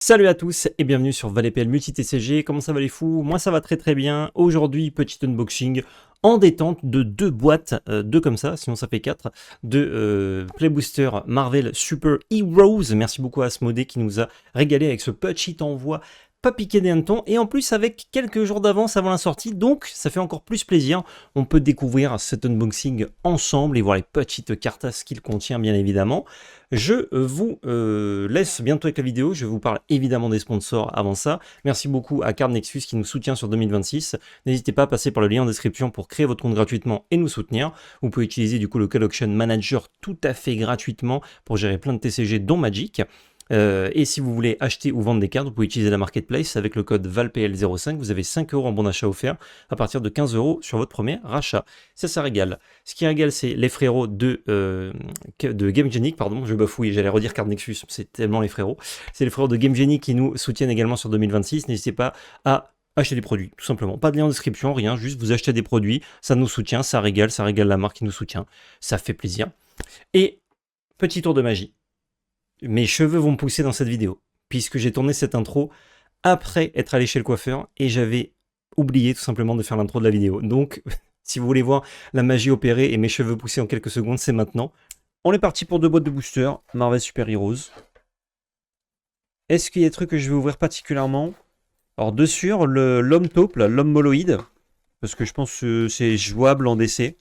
Salut à tous et bienvenue sur ValetPL Multi TCG. Comment ça va les fous? Moi ça va très très bien. Aujourd'hui, petit unboxing en détente de deux boîtes, deux comme ça, sinon ça fait quatre, de Playbooster Marvel Super Heroes. Merci beaucoup à Asmodée qui nous a régalé avec ce petit envoi pas piqué des hannetons et en plus avec quelques jours d'avance avant la sortie, donc ça fait encore plus plaisir. On peut découvrir cet unboxing ensemble et voir les petites cartasses qu'il contient bien évidemment. Je vous laisse bientôt avec la vidéo, je vous parle évidemment des sponsors avant ça. Merci beaucoup à Card Nexus qui nous soutient sur 2026. N'hésitez pas à passer par le lien en description pour créer votre compte gratuitement et nous soutenir. Vous pouvez utiliser du coup le Call Auction Manager tout à fait gratuitement pour gérer plein de TCG dont Magic. Et si vous voulez acheter ou vendre des cartes, vous pouvez utiliser la marketplace avec le code VALPL05. Vous avez 5 € en bon d'achat offert à partir de 15 € sur votre premier rachat. Ça régale. Ce qui régale, c'est les frérots de GameGenic, pardon, je bafouille, j'allais redire Card Nexus, c'est tellement les frérots. C'est les frérots de GameGenic qui nous soutiennent également sur 2026. N'hésitez pas à acheter des produits, tout simplement. Pas de lien en description, rien, juste vous achetez des produits, ça nous soutient, ça régale la marque qui nous soutient, ça fait plaisir. Et petit tour de magie. Mes cheveux vont me pousser dans cette vidéo, puisque j'ai tourné cette intro après être allé chez le coiffeur et j'avais oublié tout simplement de faire l'intro de la vidéo. Donc, si vous voulez voir la magie opérer et mes cheveux pousser en quelques secondes, c'est maintenant. On est parti pour deux boîtes de boosters, Marvel Super Heroes. Est-ce qu'il y a des trucs que je vais ouvrir particulièrement? Alors, de sûr, l'homme taupe, l'homme moloïde, parce que je pense que c'est jouable en DC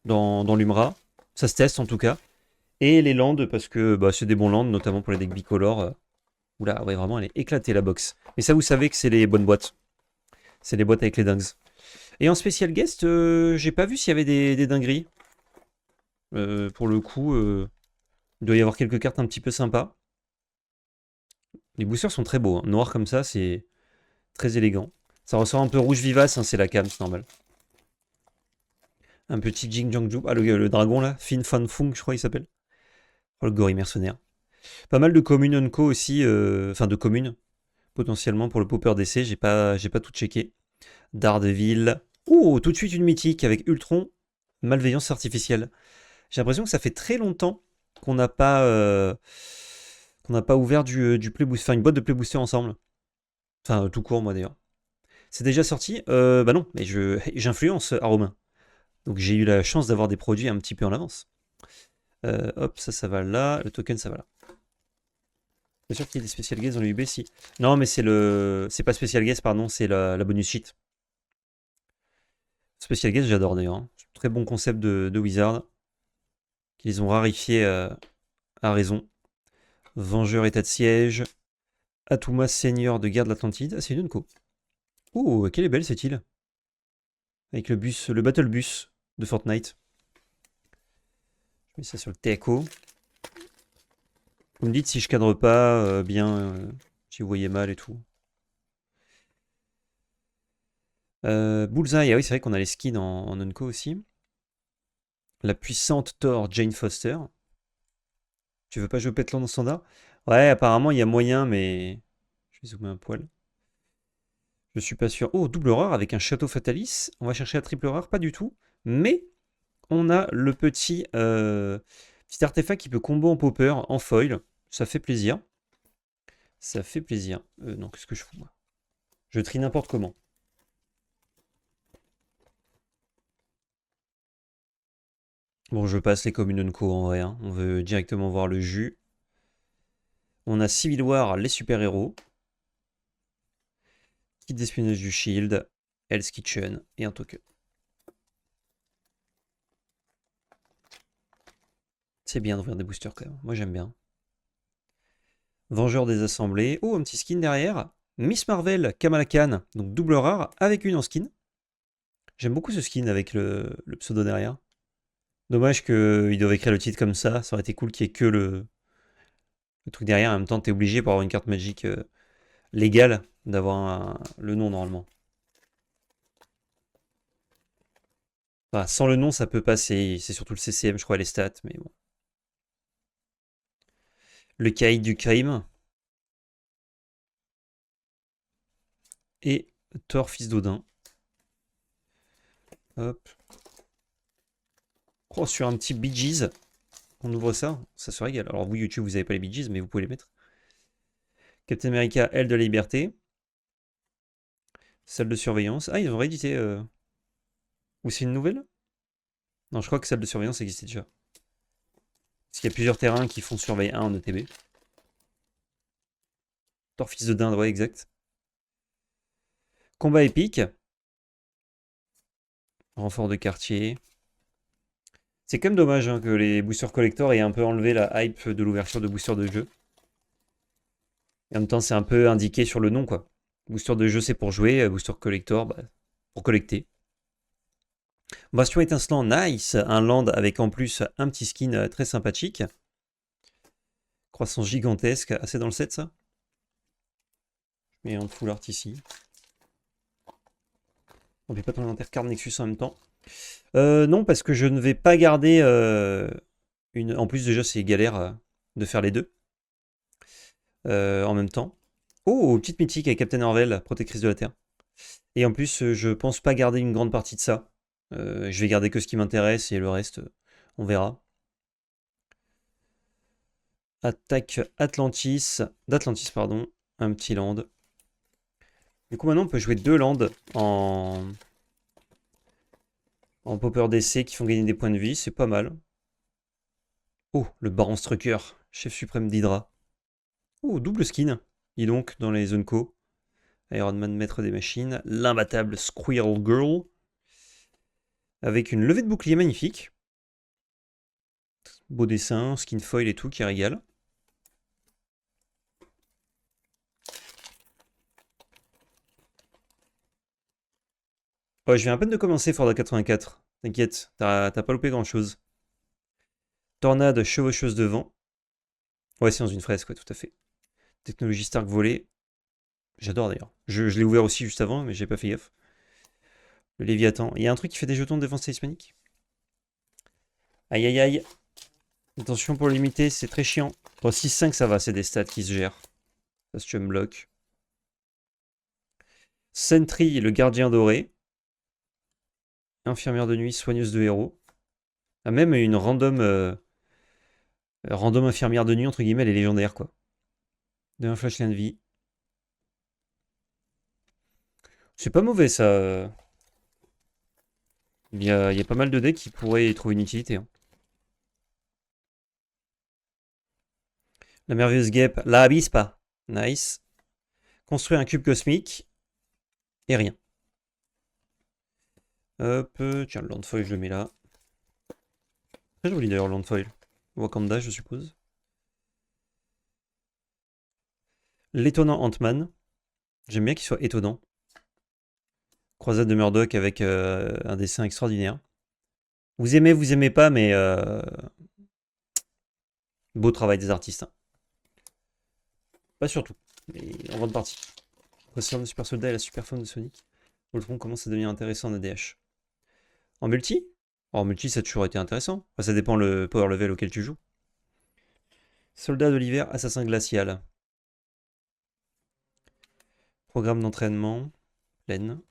dans l'Umra. Ça se teste en tout cas. Et les landes, parce que bah, c'est des bons landes, notamment pour les decks bicolores. Oula, ouais, vraiment, elle est éclatée la box. Mais ça, vous savez que c'est les bonnes boîtes. C'est les boîtes avec les dingues. Et en spécial guest, j'ai pas vu s'il y avait des dingueries. Pour le coup, il doit y avoir quelques cartes un petit peu sympas. Les boosters sont très beaux. Hein. Noir comme ça, c'est très élégant. Ça ressort un peu rouge vivace, hein, c'est la cam, c'est normal. Un petit Jing Jang Ju. Ah, le dragon là, Fin Fan Fung, je crois il s'appelle. Oh, le gorille mercenaire. Pas mal de communes Unco aussi, enfin de communes, potentiellement pour le Popper DC, j'ai pas tout checké. Daredevil. Oh, tout de suite une mythique avec Ultron, malveillance artificielle. J'ai l'impression que ça fait très longtemps qu'on n'a pas ouvert du Playbooster, enfin une boîte de Playbooster ensemble. Enfin, tout court, moi d'ailleurs. C'est déjà sorti bah non, mais j'influence à Romain. Donc j'ai eu la chance d'avoir des produits un petit peu en avance. Hop, ça va là. Le token, ça va là. C'est sûr qu'il y a des special guests dans l'UB, si. Non, mais c'est pas special guest, pardon, c'est la bonus sheet. Special guest, j'adore d'ailleurs. Hein. Très bon concept de Wizard. Qu'ils ont rarifié à raison. Vengeur état de siège. Atuma Seigneur de guerre de l'Atlantide. Ah, c'est une Unco. Oh, quelle est belle cette île. Avec le Battle Bus de Fortnite. Je mets ça sur le TECO. Vous me dites si je cadre pas bien, si vous voyez mal et tout. Bullseye, ah oui, c'est vrai qu'on a les skins en Unco aussi. La puissante Thor Jane Foster. Tu veux pas jouer Petland en standard? Ouais, apparemment il y a moyen, mais je vais zoomer un poil. Je suis pas sûr. Oh, double rare avec un château fatalis. On va chercher la triple rare, pas du tout. Mais on a le petit artefact qui peut combo en popper, en foil. Ça fait plaisir. Ça fait plaisir. Non, qu'est-ce que je fous moi? Je trie n'importe comment. Bon, je passe les communes Unco en vrai. Hein. On veut directement voir le jus. On a Civil War, les super-héros. Kit d'espionnage du Shield. Hell's Kitchen et un token. C'est bien d'ouvrir des boosters quand même. Moi j'aime bien. Vengeur des assemblées. Oh, un petit skin derrière. Miss Marvel, Kamala Khan. Donc double rare avec une en skin. J'aime beaucoup ce skin avec le pseudo derrière. Dommage qu'ils doivent écrire le titre comme ça. Ça aurait été cool qu'il n'y ait que le truc derrière. En même temps, t'es obligé pour avoir une carte magique légale d'avoir le nom normalement. Enfin, sans le nom, ça peut passer. C'est surtout le CCM, je crois, les stats. Mais bon. Le caïd du crime. Et Thor, fils d'Odin. Hop. Oh, sur un petit Bee Gees. On ouvre ça, ça se régale. Alors vous, YouTube, vous n'avez pas les Bee Gees, mais vous pouvez les mettre. Captain America, aile de la liberté. Salle de surveillance. Ah, ils ont réédité. Ou c'est une nouvelle? Non, je crois que salle de surveillance existait déjà. Parce qu'il y a plusieurs terrains qui font surveiller un en ETB. Thor fils de dinde, ouais, exact. Combat épique. Renfort de quartier. C'est quand même dommage hein, que les boosters collector aient un peu enlevé la hype de l'ouverture de boosters de jeu. Et en même temps, c'est un peu indiqué sur le nom, quoi. Booster de jeu, c'est pour jouer. Booster collector, bah, pour collecter. Bastion étincelant, nice. Un land avec en plus un petit skin très sympathique. Croissance gigantesque. Assez dans le set, ça. Je mets un full art ici. On fait pas ton inventaire card Nexus en même temps. Non, parce que je ne vais pas garder une. En plus, déjà, c'est galère de faire les deux en même temps. Oh, petite mythique avec Captain Marvel, protectrice de la Terre. Et en plus, je pense pas garder une grande partie de ça. Je vais garder que ce qui m'intéresse et le reste, on verra. Attaque d'Atlantis, pardon. Un petit land. Du coup, maintenant, on peut jouer deux lands en popper d'essai qui font gagner des points de vie. C'est pas mal. Oh, le Baron Strucker, chef suprême d'Hydra. Oh, double skin. Dis donc, dans les zones co. Iron Man, maître des machines. L'imbattable Squirrel Girl. Avec une levée de bouclier magnifique. Beau dessin, skin foil et tout qui régale. Ouais, je viens à peine de commencer Forda 84. T'inquiète, t'as pas loupé grand chose. Tornade chevaucheuse de vent. Ouais, c'est dans une fresque, ouais, tout à fait. Technologie Stark volée. J'adore d'ailleurs. Je l'ai ouvert aussi juste avant, mais j'ai pas fait gaffe. Le Léviathan. Il y a un truc qui fait des jetons de défense talismanique. Aïe aïe aïe. Attention pour le limiter, c'est très chiant. Bon, 6-5, ça va, c'est des stats qui se gèrent. Costume block. Sentry, le gardien doré. Infirmière de nuit, soigneuse de héros. Ah, même une random infirmière de nuit, entre guillemets, elle est légendaire, quoi. De un flash lien de vie. C'est pas mauvais, ça. Il y a pas mal de decks qui pourraient y trouver une utilité. Hein. La merveilleuse guêpe, la avispa. Nice. Construire un cube cosmique. Et rien. Hop, tiens, le landfoil, je le mets là. Très joli d'ailleurs, le landfoil. Wakanda, je suppose. L'étonnant Ant-Man. J'aime bien qu'il soit étonnant. Croisade de Murdoch avec un dessin extraordinaire. Vous aimez pas, mais beau travail des artistes. Hein. Pas surtout, mais en grande partie. Précédent de Super Soldat et la super forme de Sonic. Voltron commence à devenir intéressant en ADH. En multi? En multi, ça a toujours été intéressant. Enfin, ça dépend le power level auquel tu joues. Soldat de l'hiver, assassin glacial. Programme d'entraînement. Pleine.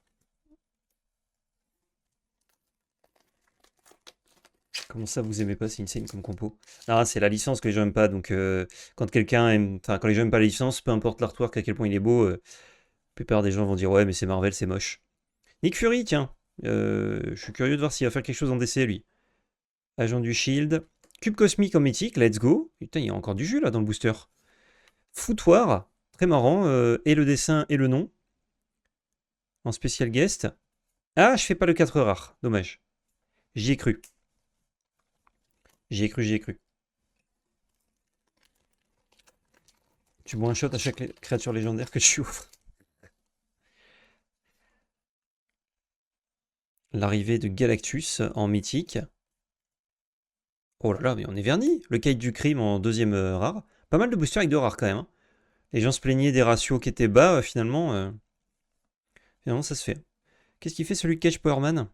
Comment ça, vous aimez pas? C'est insane comme compo. Ah, c'est la licence que les gens aiment pas. Donc, quand quelqu'un aime. Enfin, quand les gens aiment pas la licence, peu importe l'artwork, à quel point il est beau, la plupart des gens vont dire ouais, mais c'est Marvel, c'est moche. Nick Fury, tiens. Je suis curieux de voir s'il va faire quelque chose en DC, lui. Agent du Shield. Cube cosmique en mythique, let's go. Putain, il y a encore du jus là dans le booster. Foutoir, très marrant. Et le dessin et le nom. En spécial guest. Ah, je fais pas le 4 rare. Dommage. J'y ai cru. J'y ai cru, j'y ai cru. Tu bois un shot à chaque créature légendaire que tu ouvres. L'arrivée de Galactus en mythique. Oh là là, mais on est verni. Le Kite du crime en deuxième rare. Pas mal de boosters avec deux rares quand même. Hein. Les gens se plaignaient des ratios qui étaient bas, finalement ça se fait. Qu'est-ce qu'il fait celui de Cage Powerman?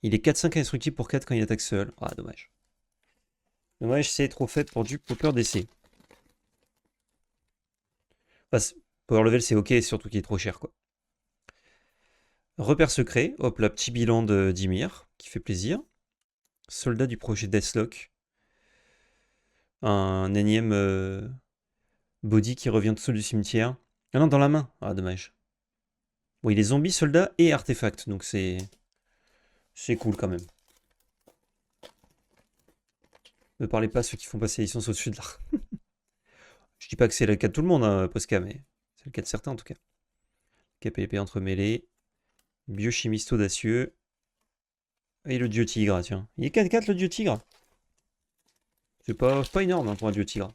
Il est 4-5 indestructible pour 4 quand il attaque seul. Ah, dommage. Dommage, c'est trop fait pour du popper d'essai. Enfin, power level, c'est ok, surtout qu'il est trop cher, quoi. Repère secret. Hop là, petit bilan de Dimir, qui fait plaisir. Soldat du projet Deathlock. Un énième Body qui revient tout seul du cimetière. Ah non, dans la main. Ah, dommage. Bon, il est zombie, soldat et artefact, donc c'est cool quand même. Ne parlez pas à ceux qui font passer les licences au-dessus de l'art. Je dis pas que c'est le cas de tout le monde, hein, Posca, mais c'est le cas de certains en tout cas. KPLP entremêlé. Biochimiste audacieux. Et le dieu tigre, tiens. Il est 4-4 le dieu tigre. C'est pas énorme hein, pour un dieu tigre.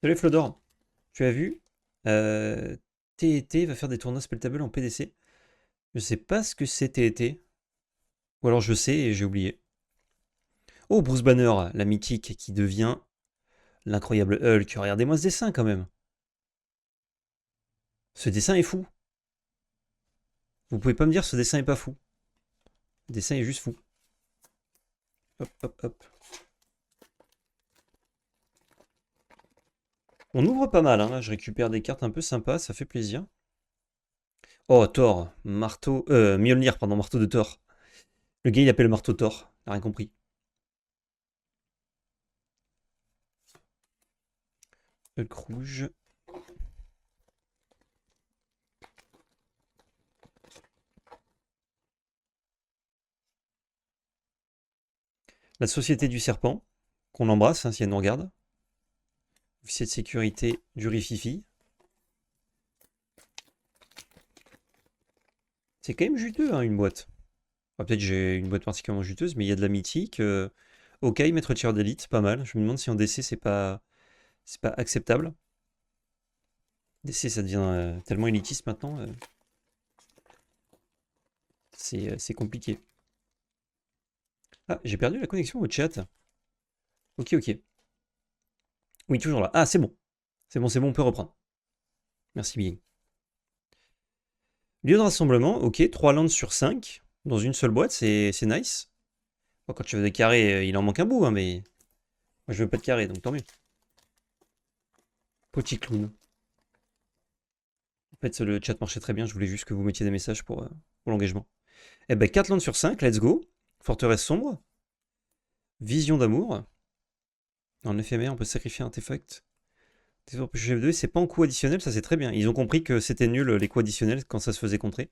Salut Flodor. Tu as vu TET va faire des tournois Spelltable en PDC. Je sais pas ce que c'est TET. Ou alors je sais et j'ai oublié. Oh, Bruce Banner, la mythique qui devient l'incroyable Hulk. Regardez-moi ce dessin quand même. Ce dessin est fou. Vous pouvez pas me dire ce dessin est pas fou. Le dessin est juste fou. Hop, hop, hop. On ouvre pas mal, hein. Là, je récupère des cartes un peu sympas, ça fait plaisir. Oh, Thor, marteau... Mjolnir, pardon, marteau de Thor. Le gars, il appelle le marteau Thor, il a rien compris. Hulk rouge. La Société du Serpent, qu'on embrasse, hein, si elle nous regarde. Officier de sécurité du Rififi. C'est quand même juteux, hein, une boîte. Enfin, peut-être j'ai une boîte particulièrement juteuse, mais il y a de la mythique. Ok, maître tireur d'élite, pas mal. Je me demande si en DC c'est pas acceptable. DC ça devient tellement élitiste maintenant. C'est compliqué. Ah, j'ai perdu la connexion au chat. Ok, ok. Oui, toujours là. Ah, c'est bon. C'est bon, on peut reprendre. Merci bien. Lieu de rassemblement, ok, 3 landes sur 5 dans une seule boîte, c'est nice. Bon, quand tu veux des carrés, il en manque un bout, hein, mais moi je veux pas de carrés, donc tant mieux. Petit clown. En fait, le chat marchait très bien, je voulais juste que vous mettiez des messages pour l'engagement. Eh ben, 4 landes sur 5, let's go. Forteresse sombre. Vision d'amour. En éphémère, on peut sacrifier un artefact. Chef c'est pas en coup additionnel, ça c'est très bien. Ils ont compris que c'était nul les coups additionnels quand ça se faisait contrer.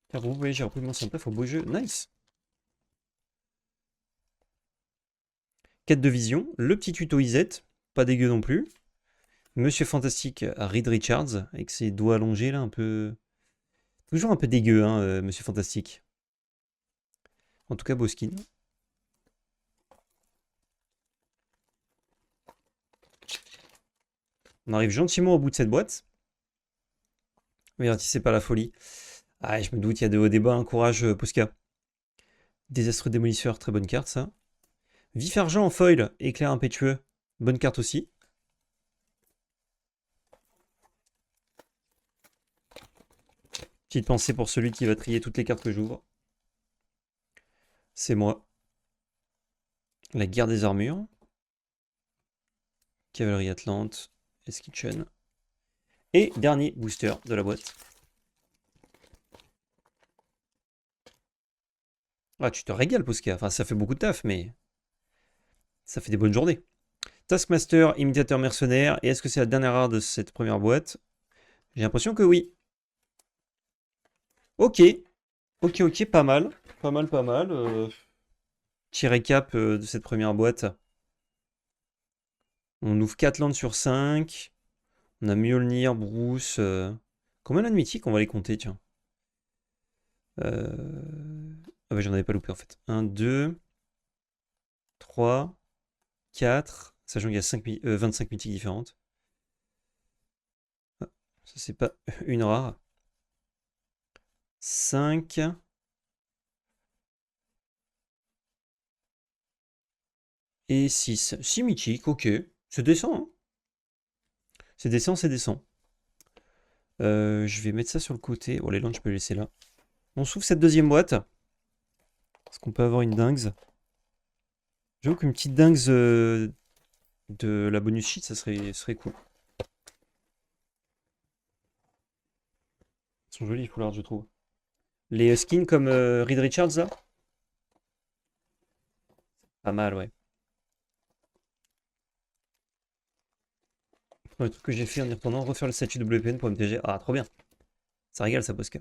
Car vous voyez, j'ai repris mon simple au beau jeu. Nice. Quête de vision, le petit tuto Isette, pas dégueu non plus. Monsieur Fantastique à Reed Richards, avec ses doigts allongés là, un peu. Toujours un peu dégueu, hein, Monsieur Fantastique. En tout cas, beau skin. On arrive gentiment au bout de cette boîte. Avertissez pas la folie. Ah, je me doute, il y a de hauts débats, un courage, Posca. Désastre démolisseur, très bonne carte ça. Vif argent en foil, éclair impétueux, bonne carte aussi. Petite pensée pour celui qui va trier toutes les cartes que j'ouvre. C'est moi. La guerre des armures. Cavalerie Atlante. Eskitchen. Et dernier booster de la boîte. Ah, tu te régales, Posca. Enfin, ça fait beaucoup de taf, mais ça fait des bonnes journées. Taskmaster, imitateur mercenaire. Et est-ce que c'est la dernière rare de cette première boîte? J'ai l'impression que oui. Ok. Ok, ok, pas mal. Pas mal, pas mal. Petit récap de cette première boîte. On ouvre 4 landes sur 5. On a Mjolnir, Bruce. Combien de mythiques? On va les compter, tiens. Ah bah j'en avais pas loupé en fait. 1, 2, 3, 4. Sachant qu'il y a 25 mythiques différentes. Ah, ça c'est pas une rare. 5. Et 6. 6 mythiques, ok. C'est décent, hein. C'est décent, c'est décent. Je vais mettre ça sur le côté. Bon, les lances, je peux les laisser là. On s'ouvre cette deuxième boîte. Est-ce qu'on peut avoir une dingue? J'avoue qu'une petite dingue de la bonus sheet, ça serait cool. Ils sont jolis les foulards, je trouve. Les skins comme Reed Richards, là. Pas mal, ouais. Le truc que j'ai fait en y retournant, refaire le statut WPN pour MTG. Ah, trop bien. Ça régale, ça, Posca.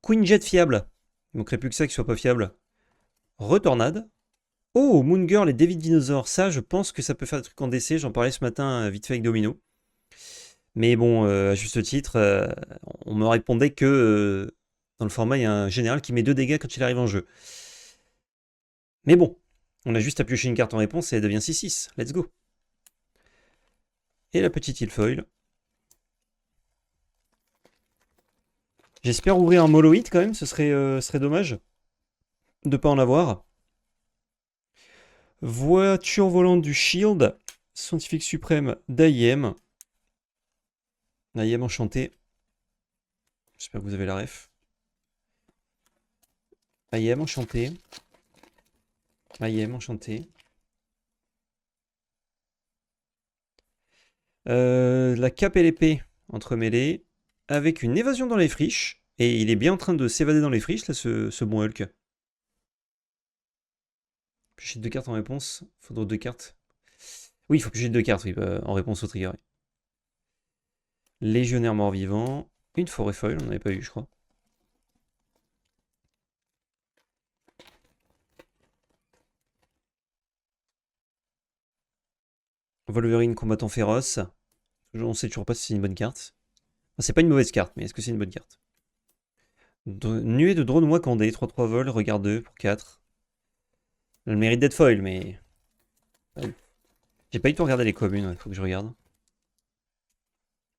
Queen Jet fiable. Il manquerait plus que ça qu'il soit pas fiable. Retornade. Oh, Moon Girl et David Dinosaur. Ça, je pense que ça peut faire des trucs en DC. J'en parlais ce matin vite fait avec Domino. Mais bon, à juste titre, on me répondait que dans le format, il y a un général qui met 2 dégâts quand il arrive en jeu. Mais bon, on a juste à piocher une carte en réponse et elle devient 6-6. Let's go. Et la petite Ilfoil. J'espère ouvrir un Moloïd quand même, ce serait dommage de pas en avoir. Voiture volante du Shield, scientifique suprême d'Ayem. Ayem enchanté. J'espère que vous avez la ref. Ayem enchanté. Ayem enchanté. La cape et l'épée entremêlées, avec une évasion dans les friches. Et il est bien en train de s'évader dans les friches, là, ce bon Hulk. J'ai 2 cartes en réponse. Faudra 2 cartes. Oui, il faut que j'ai 2 cartes oui, en réponse au trigger. Légionnaire mort-vivant. Une forêt foil, on n'en avait pas eu, je crois. Wolverine combattant féroce. On sait toujours pas si c'est une bonne carte. Enfin, c'est pas une mauvaise carte, mais est-ce que c'est une bonne carte? Nuée de drone Wakandé, 3-3 vol, regard 2 pour 4. Le mérite d'être foil, mais. J'ai pas eu le temps de regarder les communes, il faut que je regarde.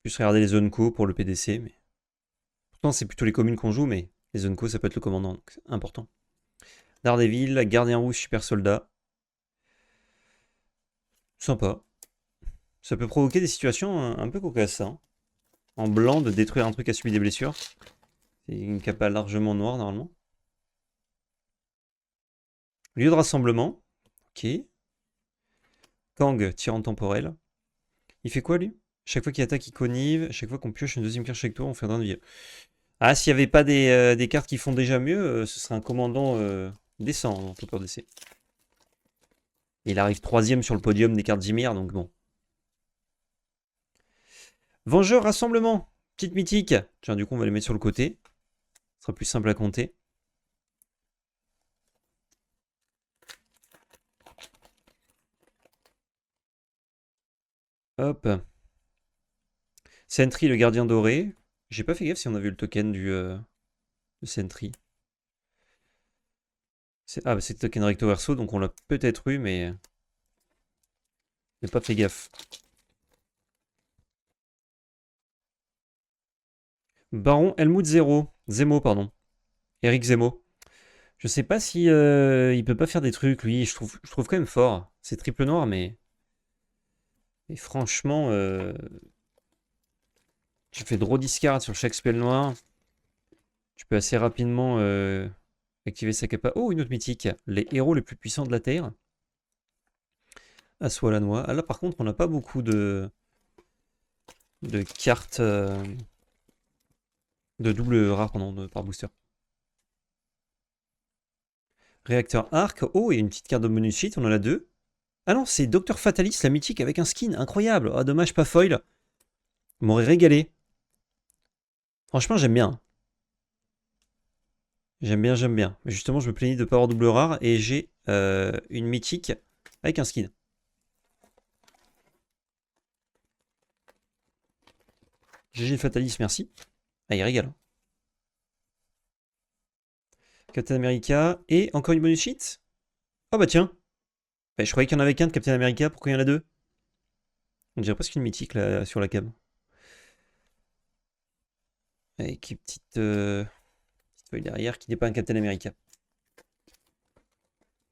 Plus regarder les zones co pour le PDC, mais. Pourtant, c'est plutôt les communes qu'on joue, mais les zones co, ça peut être le commandant, donc c'est important. Daredevil, gardien rouge, super soldat. Sympa. Ça peut provoquer des situations un peu cocasses, ça. Hein. En blanc, de détruire un truc à subir des blessures. C'est une capa largement noire, normalement. Lieu de rassemblement. Ok. Kang, tyran temporel. Il fait quoi, lui? Chaque fois qu'il attaque, il connive. Chaque fois qu'on pioche une deuxième carte chaque tour, on fait un de vie. Ah, s'il n'y avait pas des cartes qui font déjà mieux, ce serait un commandant décent en topper d'essai. Il arrive 3ème sur le podium des cartes Dimir, donc bon. Vengeur rassemblement. Petite mythique. Tiens, du coup, on va les mettre sur le côté. Ce sera plus simple à compter. Hop. Sentry, le gardien doré. J'ai pas fait gaffe si on a vu le token de Sentry. Ah, bah c'est le token recto verso, donc on l'a peut-être eu, mais j'ai pas fait gaffe. Baron Helmut Zemo, pardon. Eric Zemo. Je sais pas si il peut pas faire des trucs, lui. Je trouve quand même fort. C'est triple noir, mais. Et franchement, tu fais draw discard sur chaque spell noir. Tu peux assez rapidement activer sa capa. Oh, une autre mythique. Les héros les plus puissants de la Terre. Assois la noix. Ah là, par contre, on n'a pas beaucoup de cartes de double rare par booster. Réacteur arc. Oh, et une petite carte de bonus sheet, on en a 2. Ah non, c'est Docteur Fatalis, la mythique avec un skin incroyable. Ah, dommage, pas foil. M'aurait régalé. Franchement, j'aime bien. J'aime bien, j'aime bien. Mais justement, je me plaignais de ne pas avoir double rare et j'ai une mythique avec un skin. GG Fatalis, merci. Ah, il régale. Captain America et encore une bonus sheet. Oh bah tiens. Bah, je croyais qu'il y en avait qu'un de Captain America, pourquoi il y en a 2? On dirait presque une mythique là sur la cam. Avec une petite feuille derrière qui n'est pas un Captain America.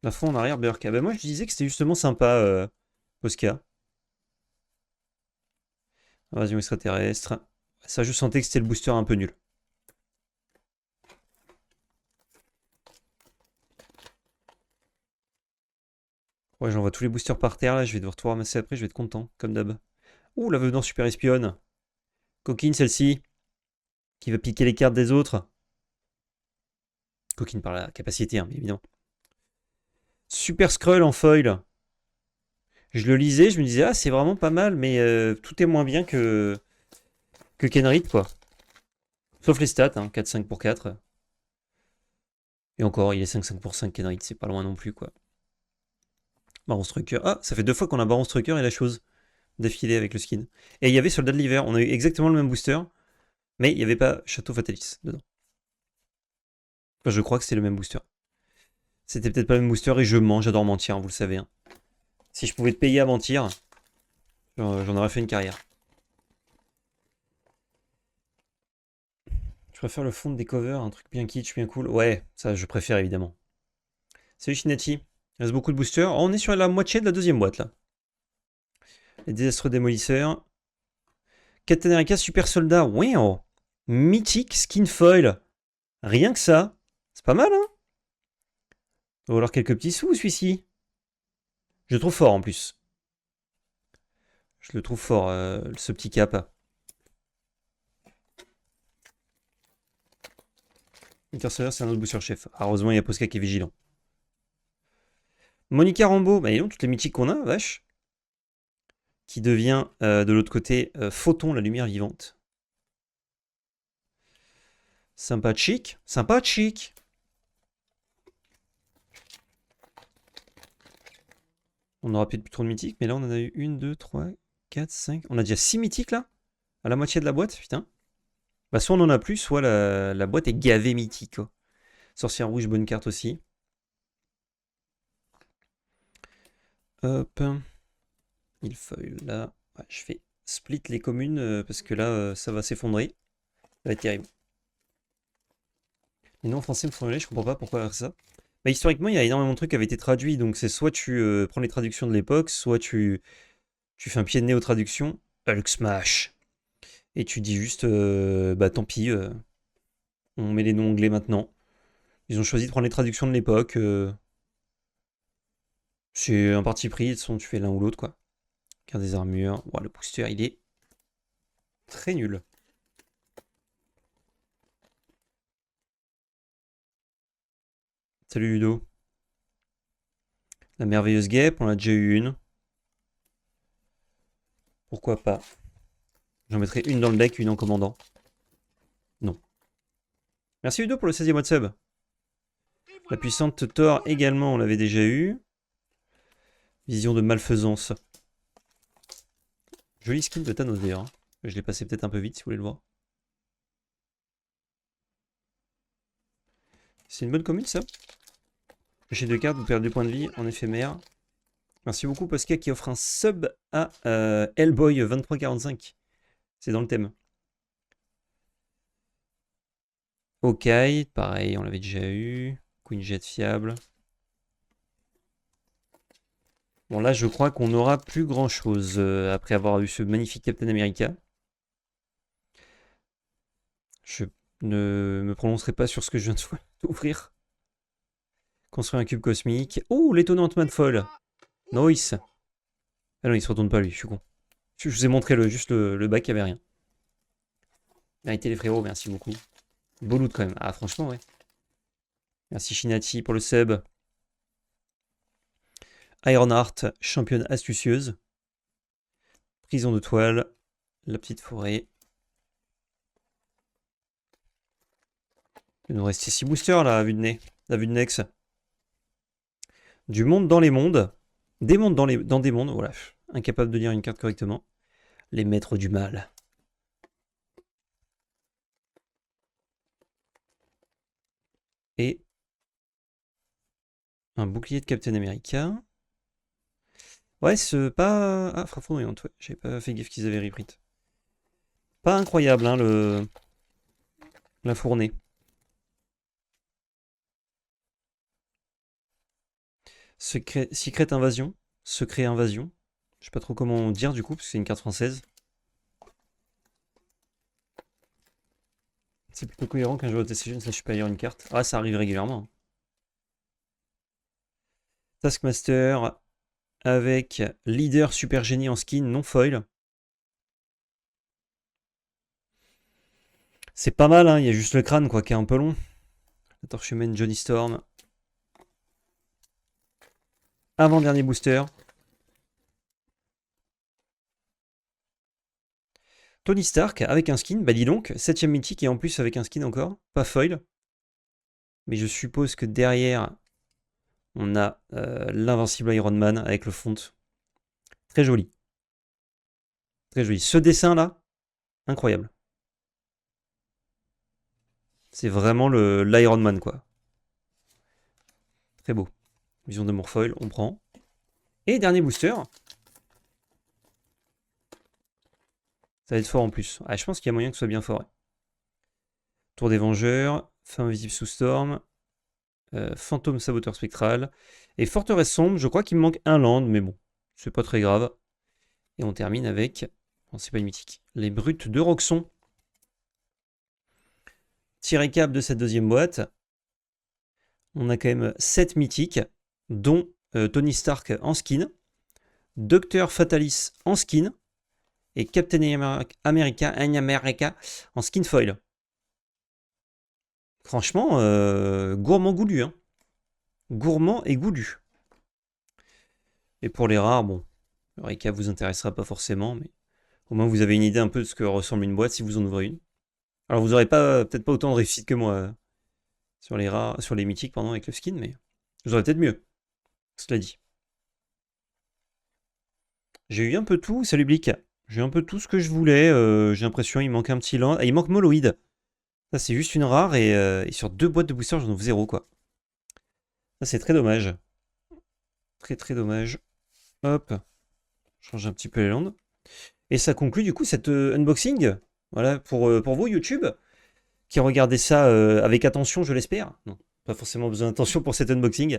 La fois en arrière, Burk. Bah moi je disais que c'était justement sympa, Oscar. Invasion extraterrestre. Ça, je sentais que c'était le booster un peu nul. Ouais, j'envoie tous les boosters par terre là, je vais devoir tout ramasser après, je vais être content, comme d'hab. Ouh, la venance super espionne. Coquine celle-ci. Qui va piquer les cartes des autres. Coquine par la capacité, hein, bien évidemment. Super Skrull en foil. Je le lisais, je me disais, ah, c'est vraiment pas mal, mais tout est moins bien que Kenrith, quoi. Sauf les stats, hein, 4-5 pour 4. Et encore, il est 5-5 pour 5, Kenrith, c'est pas loin non plus, quoi. Baron Strucker. Ah, ça fait 2 fois qu'on a Baron Strucker et la chose d'affilée avec le skin. Et il y avait Soldat de l'hiver, on a eu exactement le même booster, mais il n'y avait pas Château Fatalis dedans. Enfin, je crois que c'était le même booster. C'était peut-être pas le même booster et je mens, j'adore mentir, hein, vous le savez. Hein. Si je pouvais te payer à mentir, j'en aurais fait une carrière. Je préfère le fond des covers, un truc bien kitsch, bien cool. Ouais, ça je préfère évidemment. Salut Shinati. Il reste beaucoup de boosters. Oh, on est sur la moitié de la deuxième boîte là. Les désastreux démolisseurs. Captain America Super Soldat. Wow. Mythique Skin Foil. Rien que ça. C'est pas mal, hein. Il va falloir quelques petits sous celui-ci. Je le trouve fort en plus. Je le trouve fort, ce petit cap. Interstellar, c'est un autre booster chef. Ah, heureusement, il y a Posca qui est vigilant. Monica Rambeau. Bah, dis donc, toutes les mythiques qu'on a, vache. Qui devient de l'autre côté Photon, la lumière vivante. Sympathique, sympathique. On aura peut-être plus trop de mythiques, mais là on en a eu 1, 2, 3, 4, 5. On a déjà 6 mythiques là. À la moitié de la boîte, putain. Bah soit on en a plus, soit la boîte est gavée mythique. Quoi. Sorcière rouge, bonne carte aussi. Hop. Il feuille là. Ouais, je fais split les communes parce que là ça va s'effondrer. Ça va être terrible. Les noms en français me font je comprends pas pourquoi faire ça. Bah, historiquement, il y a énormément de trucs qui avaient été traduits, donc c'est soit tu prends les traductions de l'époque, soit tu fais un pied de nez aux traductions. Hulk Smash. Et tu dis juste, bah tant pis, on met les noms anglais maintenant. Ils ont choisi de prendre les traductions de l'époque. C'est un parti pris, de toute façon tu fais l'un ou l'autre quoi. Garde des armures. Wow, le booster il est très nul. Salut Ludo. La merveilleuse guêpe, on a déjà eu une. Pourquoi pas. J'en mettrai une dans le deck, une en commandant. Non. Merci Ludo pour le 16e mois de sub. La puissante Thor également, on l'avait déjà eu. Vision de malfaisance. Joli skin de Thanos d'ailleurs. Je l'ai passé peut-être un peu vite si vous voulez le voir. C'est une bonne commune ça. J'ai 2 cartes, vous perdez 2 points de vie en éphémère. Merci beaucoup Posca qui offre un sub à Hellboy 2345. C'est dans le thème. Ok, pareil, on l'avait déjà eu. Queen Jet fiable. Bon là je crois qu'on n'aura plus grand chose après avoir eu ce magnifique Captain America. Je ne me prononcerai pas sur ce que je viens d'ouvrir. Construire un cube cosmique. Oh, l'étonnante Madfall. Noise. Ah non, il se retourne pas lui, je suis con. Je vous ai montré juste le bac, il n'y avait rien. Arrêtez les frérots, merci beaucoup. Beau loot quand même. Ah franchement, ouais. Merci Shinati pour le sub. Ironheart, championne astucieuse. Prison de toile. La petite forêt. Il nous reste 6 boosters là, à vue de nez. À vue de Nex. Du monde dans les mondes. Des mondes dans des mondes. Voilà. Incapable de lire une carte correctement. Les maîtres du mal. Et un bouclier de Captain America. Ouais, c'est pas... Ah, frappe foudroyante, ouais. J'avais pas fait gaffe qu'ils avaient reprint. Pas incroyable, hein, la fournée. Secret Invasion. Secret Invasion. Je sais pas trop comment dire du coup, parce que c'est une carte française. C'est plutôt cohérent qu'un joueur de TCG ne sache pas lire une carte. Ah, ça arrive régulièrement. Taskmaster avec Leader Super Génie en skin non foil. C'est pas mal, hein, il y a juste le crâne quoi qui est un peu long. La torche humaine Johnny Storm. Avant-dernier booster. Tony Stark avec un skin, bah dis donc, 7ème mythique et en plus avec un skin encore, pas foil. Mais je suppose que derrière, on a l'invincible Iron Man avec le font. Très joli. Très joli. Ce dessin-là, incroyable. C'est vraiment l'Iron Man, quoi. Très beau. Vision de Morphoil, on prend. Et dernier booster. Ça va être fort en plus. Ah, je pense qu'il y a moyen que ce soit bien fort. Ouais. Tour des Vengeurs, Fin invisible sous Storm, Fantôme Saboteur Spectral, et Forteresse Sombre. Je crois qu'il me manque un land, mais bon, c'est pas très grave. Et on termine avec, non, c'est pas une mythique, les Brutes de Roxxon. Petit récap de cette deuxième boîte. On a quand même 7 mythiques, dont Tony Stark en skin, Docteur Fatalis en skin, et Captain America en skin foil. Franchement, gourmand goulu. Hein. Gourmand et goulu. Et pour les rares, bon, le récap vous intéressera pas forcément, mais au moins vous avez une idée un peu de ce que ressemble une boîte si vous en ouvrez une. Alors vous n'aurez peut-être pas autant de réussite que moi sur les rares, sur les mythiques pardon, avec le skin, mais vous aurez peut-être mieux. Cela dit. J'ai eu un peu tout, salut Blick. J'ai un peu tout ce que je voulais. J'ai l'impression il manque un petit land. Ah, il manque Moloïd. Ça c'est juste une rare et sur 2 boîtes de booster j'en ouvre 0 quoi. Ça c'est très dommage. Très très dommage. Hop. Change un petit peu les landes. Et ça conclut du coup cette unboxing. Voilà, pour vous YouTube, qui regardez ça avec attention, je l'espère. Non, pas forcément besoin d'attention pour cet unboxing.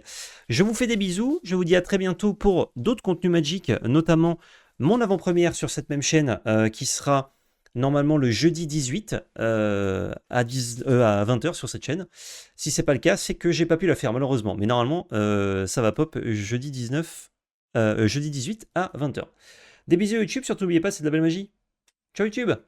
Je vous fais des bisous. Je vous dis à très bientôt pour d'autres contenus Magic, notamment mon avant-première sur cette même chaîne qui sera normalement le jeudi 18 à 20h sur cette chaîne. Si c'est pas le cas, c'est que j'ai pas pu la faire malheureusement. Mais normalement, ça va pop jeudi 18 à 20h. Des bisous YouTube, surtout n'oubliez pas, c'est de la belle magie. Ciao YouTube!